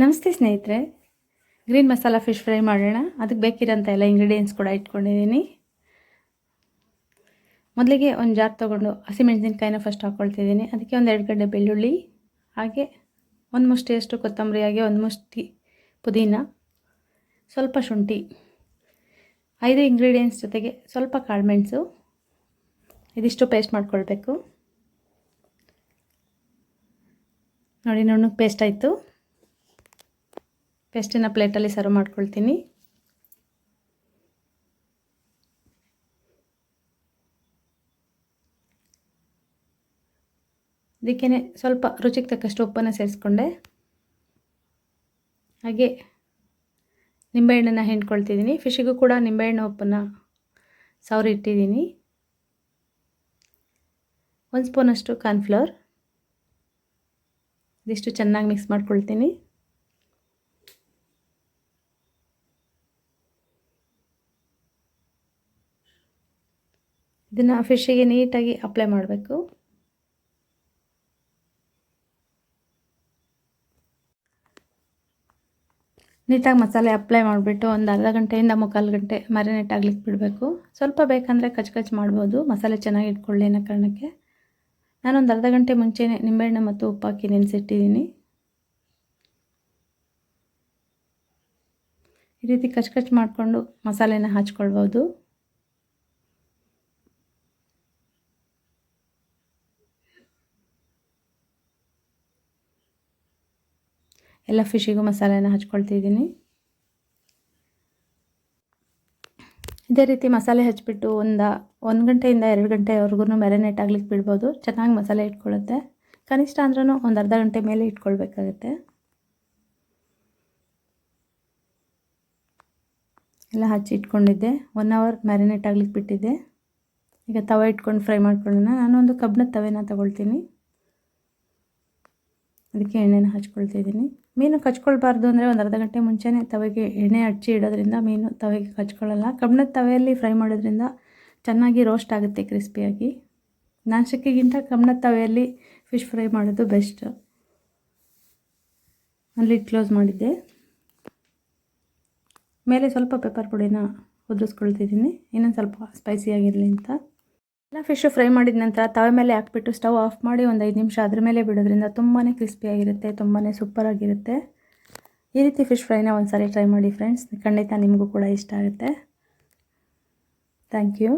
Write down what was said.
ನಮಸ್ತೆ ಸ್ನೇಹಿತರೆ, green masala fish fry ಮಾಡೋಣ. ಅದಕ್ಕೆ ಬೇಕಿರೋಂಥ ಎಲ್ಲ ಇಂಗ್ರೀಡಿಯೆಂಟ್ಸ್ ಕೂಡ ಇಟ್ಕೊಂಡಿದ್ದೀನಿ. ಮೊದಲಿಗೆ ಒಂದು ಜಾರ್ ತೊಗೊಂಡು ಹಸಿಮೆಣಸಿನ್ಕಾಯಿನ ಫಸ್ಟ್ ಹಾಕ್ಕೊಳ್ತಿದ್ದೀನಿ. ಅದಕ್ಕೆ ಒಂದು 2 ಗಡ್ಡೆ ಬೆಳ್ಳುಳ್ಳಿ, ಹಾಗೆ ಒಂದು ಮುಷ್ಟಿಯಷ್ಟು ಕೊತ್ತಂಬರಿ, ಹಾಗೆ ಒಂದು ಮುಷ್ಟಿ ಪುದೀನ, ಸ್ವಲ್ಪ ಶುಂಠಿ, 5 ಇಂಗ್ರೀಡಿಯೆಂಟ್ಸ್ ಜೊತೆಗೆ ಸ್ವಲ್ಪ ಕಾಳುಮೆಣಸು, ಇದಿಷ್ಟು ಪೇಸ್ಟ್ ಮಾಡ್ಕೊಳ್ಬೇಕು. ನೋಡಿ, ನುಣ್ಣಗೆ ಪೇಸ್ಟ್ ಆಯಿತು. ಪೇಸ್ಟನ್ನು ಪ್ಲೇಟಲ್ಲಿ ಸರ್ವ್ ಮಾಡ್ಕೊಳ್ತೀನಿ. ಇದಕ್ಕೇ ಸ್ವಲ್ಪ ರುಚಿಗೆ ತಕ್ಕಷ್ಟು ಉಪ್ಪನ್ನು ಸೇರಿಸ್ಕೊಂಡೆ. ಹಾಗೆ ನಿಂಬೆಹಣ್ಣನ್ನು ಹಿಂಡ್ಕೊಳ್ತಿದ್ದೀನಿ. ಫಿಶಿಗೂ ಕೂಡ ನಿಂಬೆಹಣ್ಣು ಉಪ್ಪನ್ನು ಸವರಿ ಇಟ್ಟಿದ್ದೀನಿ. 1 ಸ್ಪೂನಷ್ಟು ಕಾರ್ನ್ಫ್ಲವರ್, ಇದಿಷ್ಟು ಚೆನ್ನಾಗಿ ಮಿಕ್ಸ್ ಮಾಡ್ಕೊಳ್ತೀನಿ. ಇದನ್ನು ಫಿಶ್ಶಿಗೆ ನೀಟಾಗಿ ಅಪ್ಲೈ ಮಾಡಬೇಕು. ನೀಟಾಗಿ ಮಸಾಲೆ ಅಪ್ಲೈ ಮಾಡಿಬಿಟ್ಟು ಒಂದು ಅರ್ಧ ಗಂಟೆಯಿಂದ 3/4 ಗಂಟೆ ಮ್ಯಾರಿನೇಟ್ ಆಗ್ಲಿಕ್ಕೆ ಬಿಡಬೇಕು. ಸ್ವಲ್ಪ ಬೇಕಂದರೆ ಕಚ್ ಮಾಡ್ಬೋದು, ಮಸಾಲೆ ಚೆನ್ನಾಗಿ ಇಟ್ಕೊಳ್ಳಿ ಅನ್ನೋ ಕಾರಣಕ್ಕೆ. ನಾನೊಂದು ಅರ್ಧ ಗಂಟೆ ಮುಂಚೆನೇ ನಿಂಬೆಹಣ್ಣು ಮತ್ತು ಉಪ್ಪು ಹಾಕಿ ನೆನೆಸಿಟ್ಟಿದ್ದೀನಿ. ಈ ರೀತಿ ಕಚ್ ಮಾಡಿಕೊಂಡು ಮಸಾಲೆನ ಹಚ್ಕೊಳ್ಬೋದು. ಎಲ್ಲ ಫಿಶಿಗೂ ಮಸಾಲೆನ ಹಚ್ಕೊಳ್ತಿದ್ದೀನಿ. ಇದೇ ರೀತಿ ಮಸಾಲೆ ಹಚ್ಬಿಟ್ಟು ಒಂದು ಗಂಟೆಯಿಂದ 2 ಗಂಟೆವರೆಗೂ ಮ್ಯಾರಿನೇಟ್ ಆಗ್ಲಿಕ್ಕೆ ಬಿಡ್ಬೋದು. ಚೆನ್ನಾಗಿ ಮಸಾಲೆ ಇಟ್ಕೊಳ್ಳುತ್ತೆ. ಕನಿಷ್ಠ ಅಂದ್ರೂ ಒಂದು ಅರ್ಧ ಗಂಟೆ ಮೇಲೆ ಇಟ್ಕೊಳ್ಬೇಕಾಗುತ್ತೆ. ಎಲ್ಲ ಹಚ್ಚಿ ಇಟ್ಕೊಂಡಿದ್ದೆ. 1 ಅವರ್ ಮ್ಯಾರಿನೇಟ್ ಆಗ್ಲಿಕ್ಕೆ ಬಿಟ್ಟಿದ್ದೆ. ಈಗ ತವ ಇಟ್ಕೊಂಡು ಫ್ರೈ ಮಾಡ್ಕೊಳ್ಳೋಣ. ನಾನೊಂದು ಕಬ್ಬಿಣದ ತವೆನ ತಗೊಳ್ತೀನಿ. ಅದಕ್ಕೆ ಎಣ್ಣೆನ ಹಚ್ಕೊಳ್ತಿದ್ದೀನಿ. ಮೀನು ಕಚ್ಕೊಳ್ಬಾರ್ದು ಅಂದರೆ ಒಂದು ಅರ್ಧ ಗಂಟೆ ಮುಂಚೆನೇ ತವೆಗೆ ಎಣ್ಣೆ ಹಚ್ಚಿ ಇಡೋದ್ರಿಂದ ಮೀನು ತವೆಗೆ ಕಚ್ಕೊಳ್ಳಲ್ಲ. ಕಬ್ಬಿಣದ ತವೆಯಲ್ಲಿ ಫ್ರೈ ಮಾಡೋದ್ರಿಂದ ಚೆನ್ನಾಗಿ ರೋಸ್ಟ್ ಆಗುತ್ತೆ ಕ್ರಿಸ್ಪಿಯಾಗಿ. ನಾನ್ ಸ್ಟಿಕ್ಕಿಗಿಂತ ಕಬ್ಬಿಣದ ತವೆಯಲ್ಲಿ ಫಿಶ್ ಫ್ರೈ ಮಾಡೋದು ಬೆಸ್ಟ್. ಅಲ್ಲಿ ಕ್ಲೋಸ್ ಮಾಡಿದ್ದೆ. ಮೇಲೆ ಸ್ವಲ್ಪ ಪೆಪ್ಪರ್ ಪುಡಿನ ಉದುರಿಸ್ಕೊಳ್ತಿದ್ದೀನಿ, ಇನ್ನೊಂದು ಸ್ವಲ್ಪ ಸ್ಪೈಸಿಯಾಗಿರಲಿ ಅಂತ. ಎಲ್ಲ ಫಿಶು ಫ್ರೈ ಮಾಡಿದ ನಂತರ ತವೆ ಮೇಲೆ ಹಾಕ್ಬಿಟ್ಟು ಸ್ಟವ್ ಆಫ್ ಮಾಡಿ ಒಂದು 5 ನಿಮಿಷ ಅದ್ರ ಮೇಲೆ ಬಿಡೋದ್ರಿಂದ ತುಂಬಾ ಕ್ರಿಸ್ಪಿಯಾಗಿರುತ್ತೆ, ತುಂಬಾ ಸೂಪರಾಗಿರುತ್ತೆ. ಈ ರೀತಿ ಫಿಶ್ ಫ್ರೈನ ಒಂದು ಸಾರಿ ಟ್ರೈ ಮಾಡಿ ಫ್ರೆಂಡ್ಸ್, ಖಂಡಿತ ನಿಮಗೂ ಕೂಡ ಇಷ್ಟ ಆಗುತ್ತೆ. Thank you.